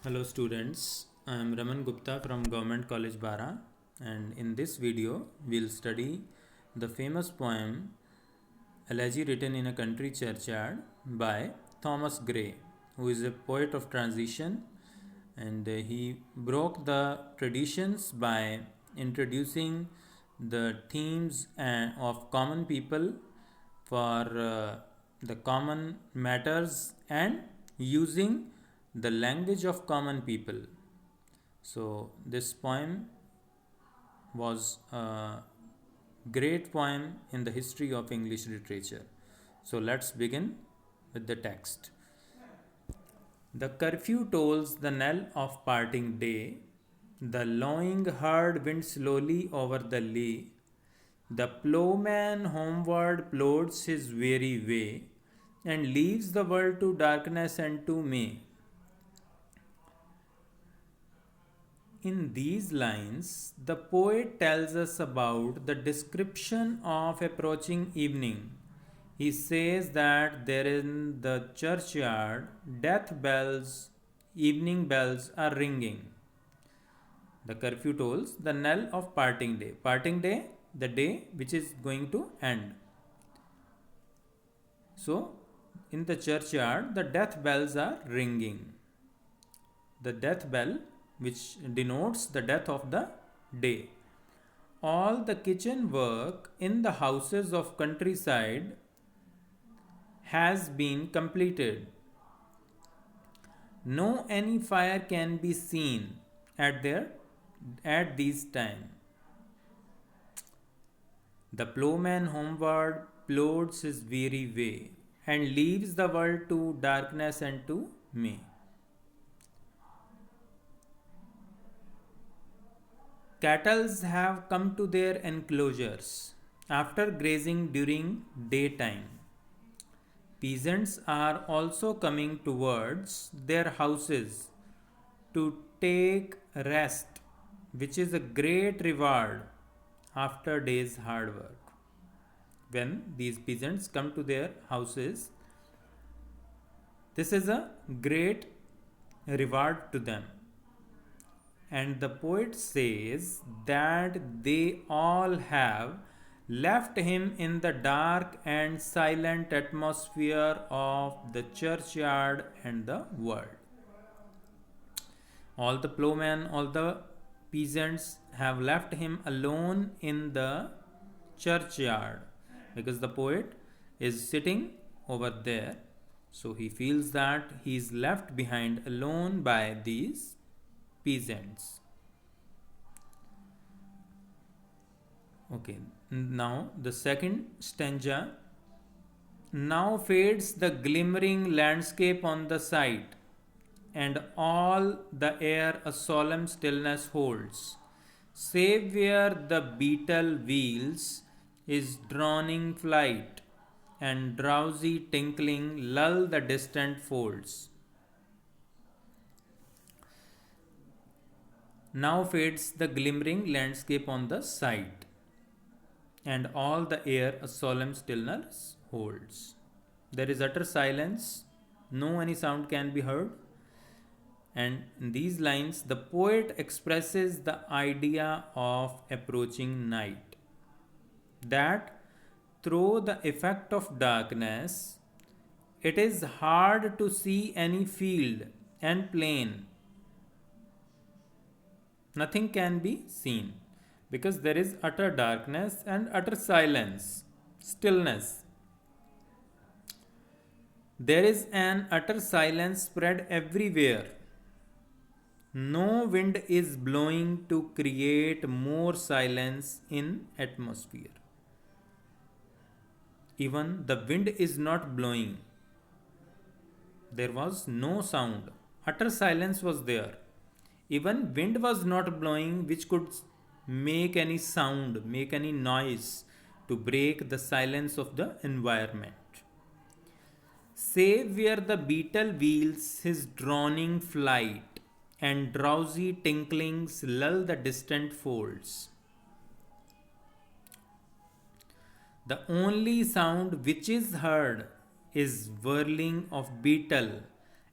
Hello students, I am Raman Gupta from Government College Bara, and in this video we'll study the famous poem Elegy written in a country churchyard by Thomas Gray, who is a poet of transition, and he broke the traditions by introducing the themes of common people for the common matters and using the language of common people. So, this poem was a great poem in the history of English literature. So, let's begin with the text. The curfew tolls the knell of parting day. The lowing herd winds slowly over the lea. The ploughman homeward plods his weary way and leaves the world to darkness and to May. In these lines, the poet tells us about the description of approaching evening. He says that there in the churchyard, death bells, evening bells are ringing. The curfew tolls the knell of parting day. Parting day, the day which is going to end. So, in the churchyard, the death bells are ringing. The death bell, which denotes the death of the day. All the kitchen work in the houses of countryside has been completed. No any fire can be seen at these time. The ploughman homeward plods his weary way and leaves the world to darkness and to May. Cattle have come to their enclosures after grazing during daytime. Peasants are also coming towards their houses to take rest, which is a great reward after days' hard work. When these peasants come to their houses, this is a great reward to them. And the poet says that they all have left him in the dark and silent atmosphere of the churchyard and the world. All the ploughmen, all the peasants have left him alone in the churchyard because the poet is sitting over there. So he feels that he is left behind alone by these peasants. Okay, now the second stanza. Now fades the glimmering landscape on the sight, and all the air a solemn stillness holds, save where the beetle wheels his droning flight, and drowsy tinkling lull the distant folds. Now fades the glimmering landscape on the sight, and all the air a solemn stillness holds. There is utter silence, no any sound can be heard. And in these lines, the poet expresses the idea of approaching night. That through the effect of darkness, it is hard to see any field and plain. Nothing can be seen because there is utter darkness and utter silence, stillness. There is an utter silence spread everywhere. No wind is blowing to create more silence in atmosphere. Even the wind is not blowing. There was no sound. Utter silence was there. Even wind was not blowing, which could make any sound, make any noise to break the silence of the environment. Save where the beetle wheels his droning flight, and drowsy tinklings lull the distant folds. The only sound which is heard is whirling of beetle,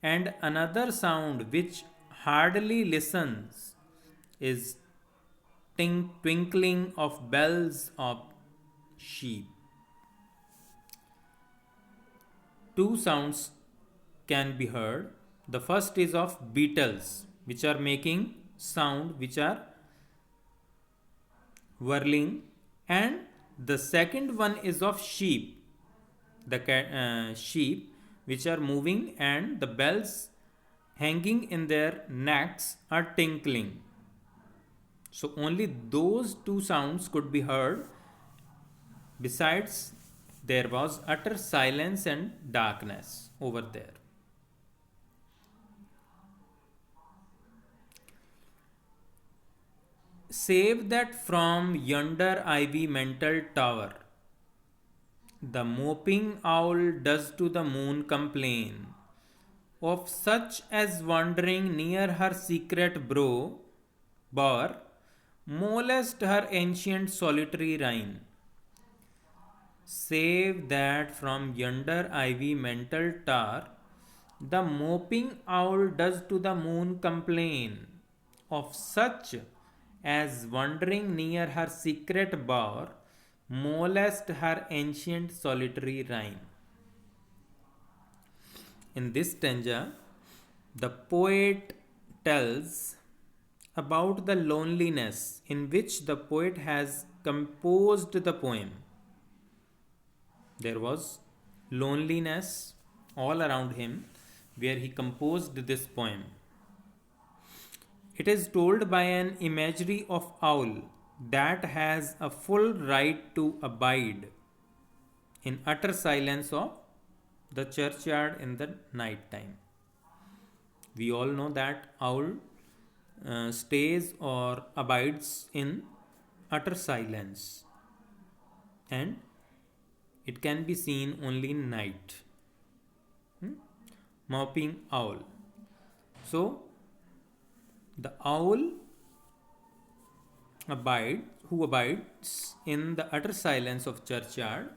and another sound which hardly listens is twinkling of bells of sheep. Two sounds can be heard. The first is of beetles, which are making sound, which are whirling, and the second one is of sheep, the sheep which are moving, and the bells hanging in their necks are tinkling. So only those two sounds could be heard. Besides, there was utter silence and darkness over there. Save that from yonder ivy mantled tower, the moping owl does to the moon complain, of such as wandering near her secret bower, molest her ancient solitary rhyme. Save that from yonder ivy mantled tower, the moping owl does to the moon complain, of such as wandering near her secret bower, molest her ancient solitary rhyme. In this stanza, the poet tells about the loneliness in which the poet has composed the poem. There was loneliness all around him where he composed this poem. It is told by an imagery of owl that has a full right to abide in utter silence of the churchyard in the night time. We all know that owl stays or abides in utter silence, and it can be seen only in night. Moping owl. So the owl who abides in the utter silence of churchyard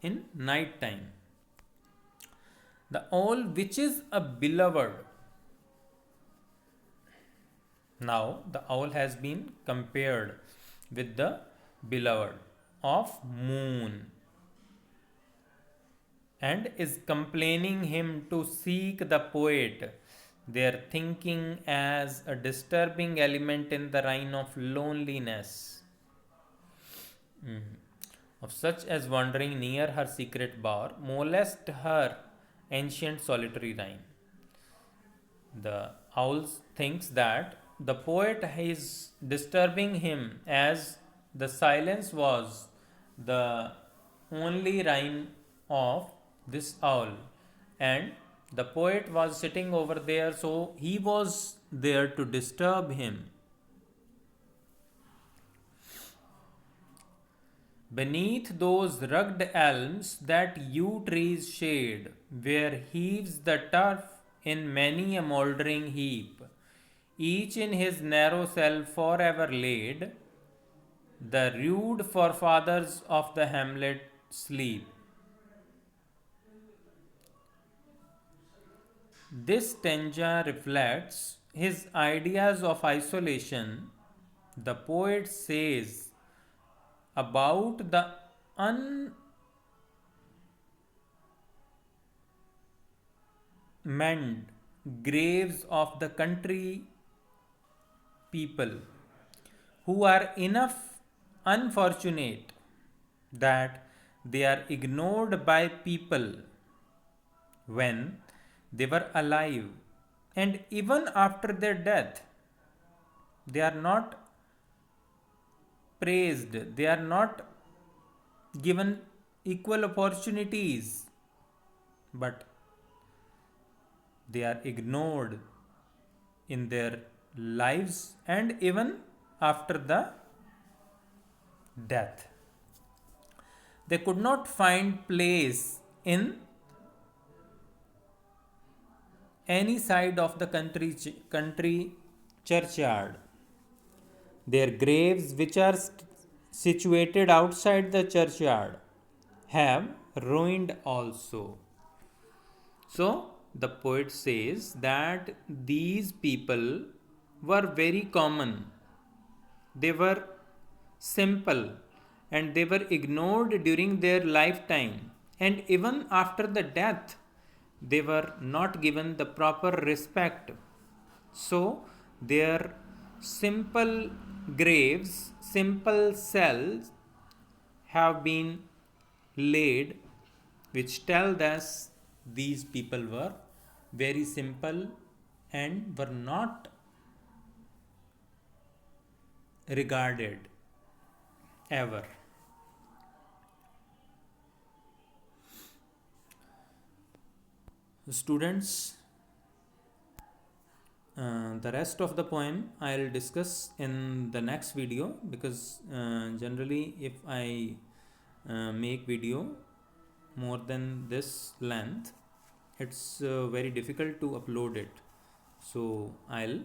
in night time. The owl which is a beloved. Now the owl has been compared with the beloved of moon, and is complaining him to seek the poet, their thinking as a disturbing element in the rhyme of loneliness. Of such as wandering near her secret bower, molest her ancient solitary rhyme. The owl thinks that the poet is disturbing him, as the silence was the only rhyme of this owl, and the poet was sitting over there, so he was there to disturb him. Beneath those rugged elms that yew trees shade, where heaves the turf in many a mouldering heap, each in his narrow cell forever laid, the rude forefathers of the hamlet sleep. This stanza reflects his ideas of isolation. The poet says about the unmanned graves of the country people, who are enough unfortunate that they are ignored by people when they were alive, and even after their death they are not praised, they are not given equal opportunities, but they are ignored in their lives and even after the death. They could not find place in any side of the country churchyard. Their graves, which are situated outside the churchyard, have ruined also. So the poet says that these people were very common, they were simple, and they were ignored during their lifetime, and even after the death they were not given the proper respect. So their simple graves, simple cells have been laid, which tell us these people were very simple and were not regarded ever. Students, the rest of the poem I'll discuss in the next video, because generally if I make video more than this length, it's very difficult to upload it. So I'll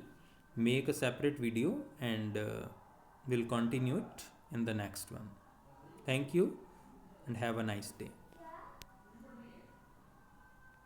make a separate video and we'll continue it in the next one. Thank you and have a nice day.